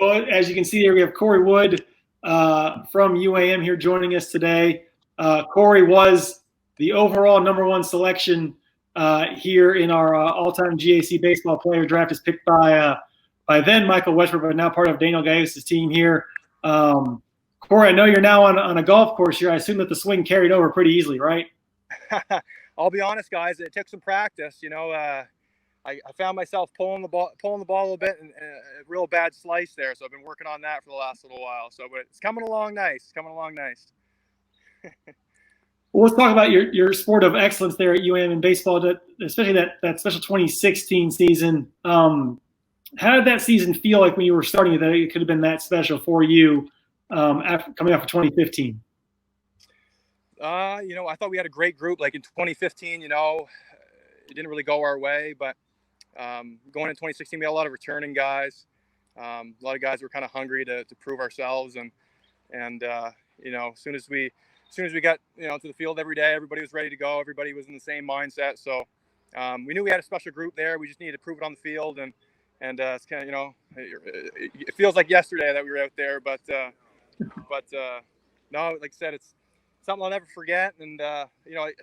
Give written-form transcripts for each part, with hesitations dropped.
Well, as you can see here, we have Corey Wood from UAM here joining us today. Corey was the overall #1 selection here in our all-time GAC baseball player draft. Is picked by then Michael Westbrook, but now part of Daniel Gallegos' team here. Corey, I know you're now on a golf course here. I assume that the swing carried over pretty easily, right? I'll be honest, guys. It took some practice. I found myself pulling the ball a little bit and a real bad slice there. So I've been working on that for the last little while. So, but it's coming along nice. Well, let's talk about your sport of excellence there at UAM in baseball, especially that special 2016 season. How did that season feel like when you were starting it? It could have been that special for you after coming off of 2015. I thought we had a great group. Like in 2015, it didn't really go our way, but going in 2016, we had a lot of returning guys. A lot of guys were kind of hungry to prove ourselves, and as soon as we got to the field every day, everybody was ready to go. Everybody was in the same mindset. So we knew we had a special group there. We just needed to prove it on the field, and it's kind of it feels like yesterday that we were out there, but no, like I said, it's something I'll never forget, and I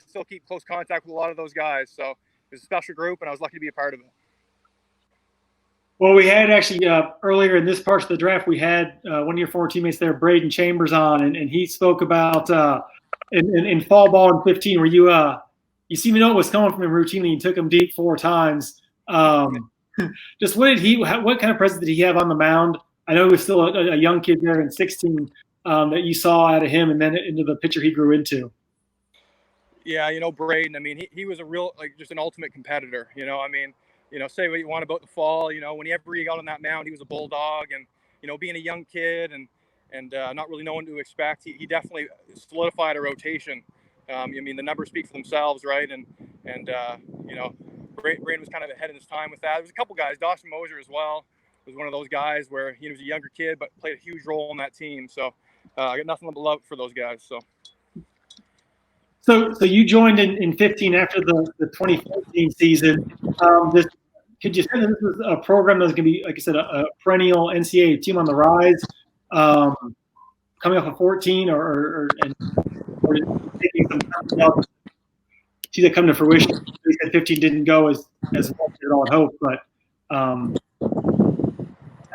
still keep close contact with a lot of those guys. So it was a special group, and I was lucky to be a part of it. Well, we had actually earlier in this part of the draft, we had one of your former teammates there, Braden Chambers, on, and he spoke about in fall ball in 15, where you seem to know what was coming from him routinely. You took him deep 4 times. Just what kind of presence did he have on the mound? I know he was still a young kid there in 16 that you saw out of him, and then into the pitcher he grew into. Yeah, Braden. I mean, he was a real just an ultimate competitor. Say what you want about the fall. Whenever he got on that mound, he was a bulldog, and being a young kid and not really knowing what to expect, he definitely solidified a rotation. The numbers speak for themselves, right? And Braden was kind of ahead of his time with that. There was a couple guys, Dawson Mosier as well, was one of those guys where he was a younger kid but played a huge role in that team. So I got nothing but love for those guys. So you joined in 15 after the 2014 season. Could you say that this was a program that was going to be, like I said, a perennial NCAA team on the rise, coming off of 14, or taking something else? See that come to fruition? You said 15 didn't go as well as you all had hoped, but how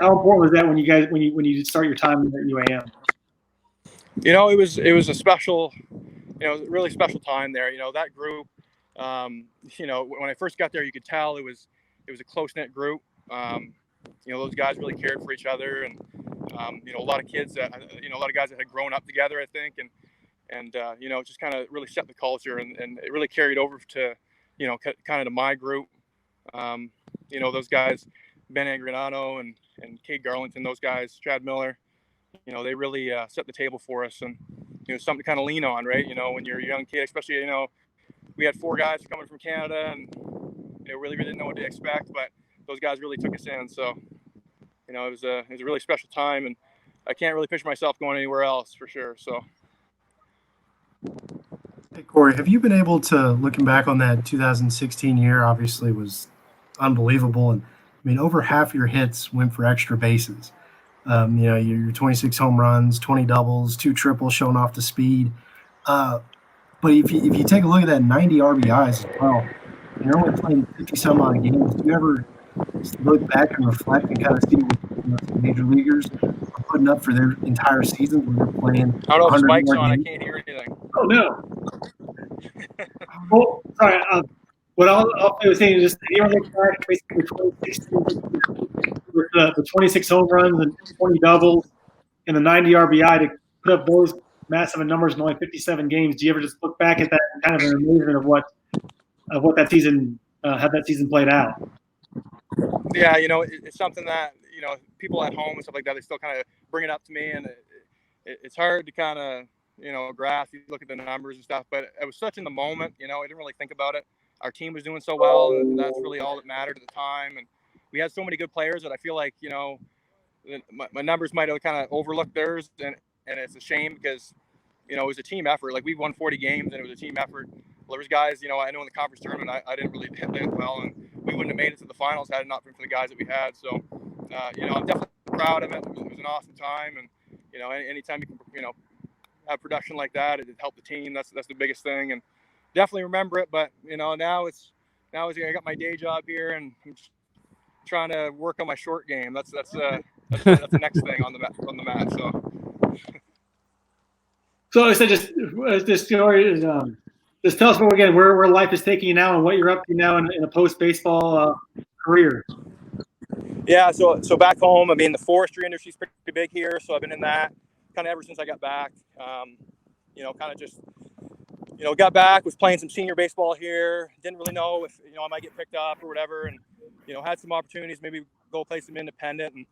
important was that when you start your time at UAM? It was a special, a really special time there. That group, when I first got there, you could tell it was a close-knit group. Those guys really cared for each other, and a lot of kids that a lot of guys that had grown up together, I think, and just kind of really set the culture, and it really carried over to kind of to my group. Those guys, Ben Agranado and Cade Garlington, those guys, Chad Miller, they really set the table for us, and something to kind of lean on, right? When you're a young kid, especially, we had 4 guys coming from Canada, and really didn't know what to expect, but those guys really took us in. So, it was a really special time, and I can't really picture myself going anywhere else for sure. So. Hey, Corey, have you been able to, looking back on that 2016 year, obviously was unbelievable, and over half your hits went for extra bases. Your 26 home runs, 20 doubles, 2 triples, showing off the speed. But if you take a look at that 90 RBIs as well, you're only playing 50-some odd games. Do you ever look back and reflect and kind of see what the major leaguers are putting up for their entire season when they're playing? I don't know if the mic's on. I can't hear anything. Oh, no. Well, sorry. What I'll was saying is just look back basically 2016 with the 26 home runs and 20 doubles and the 90 RBI to put up those massive numbers in only 57 games. Do you ever just look back at that and kind of an amazement of what that season, how that season played out? Yeah, it's something that people at home and stuff like that, they still kind of bring it up to me, and it's hard to kind of grasp. You look at the numbers and stuff, but it was such in the moment. I didn't really think about it. Our team was doing so well, and that's really all that mattered at the time. And we had so many good players that I feel like my numbers might have kind of overlooked theirs, and it's a shame because it was a team effort. Like, we won 40 games, and it was a team effort. Well, there was guys, I know in the conference tournament, I didn't really hit that well, and we wouldn't have made it to the finals had it not been for the guys that we had. So, I'm definitely proud of it. It was an awesome time, and anytime you can have production like that, it helped the team. That's the biggest thing, and definitely remember it. But now I got my day job here, and I'm just trying to work on my short game. That's the next thing on the mat. So I said, just this story is just tell us more again where life is taking you now and what you're up to now in a post baseball career. Yeah, so back home, I mean, the forestry industry is pretty big here, so I've been in that kind of ever since I got back. Kind of just got back, was playing some senior baseball here. Didn't really know if I might get picked up or whatever, and had some opportunities, maybe go play some independent, and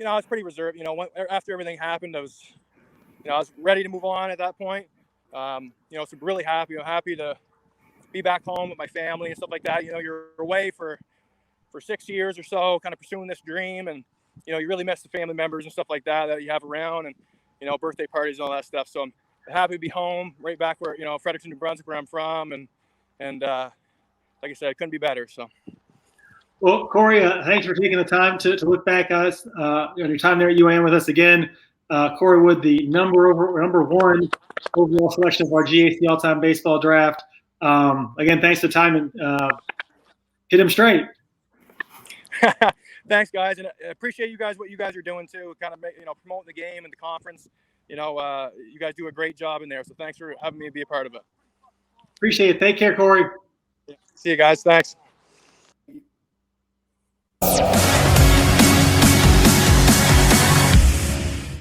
I was pretty reserved. After everything happened, I was ready to move on at that point. So really happy to be back home with my family and stuff like that. You're away for 6 years or so, kind of pursuing this dream, and you really miss the family members and stuff like that you have around, and birthday parties and all that stuff. So I'm happy to be home, right back where Fredericton, New Brunswick, where I'm from, and like I said, it couldn't be better. So. Well, Corey, thanks for taking the time to look back at us on your time there at UAM with us again. Corey Wood, the number one overall selection of our GAC all-time baseball draft. Again, thanks for the time, and hit him straight. Thanks, guys, and I appreciate what you guys are doing too, kind of promoting the game and the conference. You guys do a great job in there, so thanks for having me be a part of it. Appreciate it. Take care, Corey. See you guys. Thanks.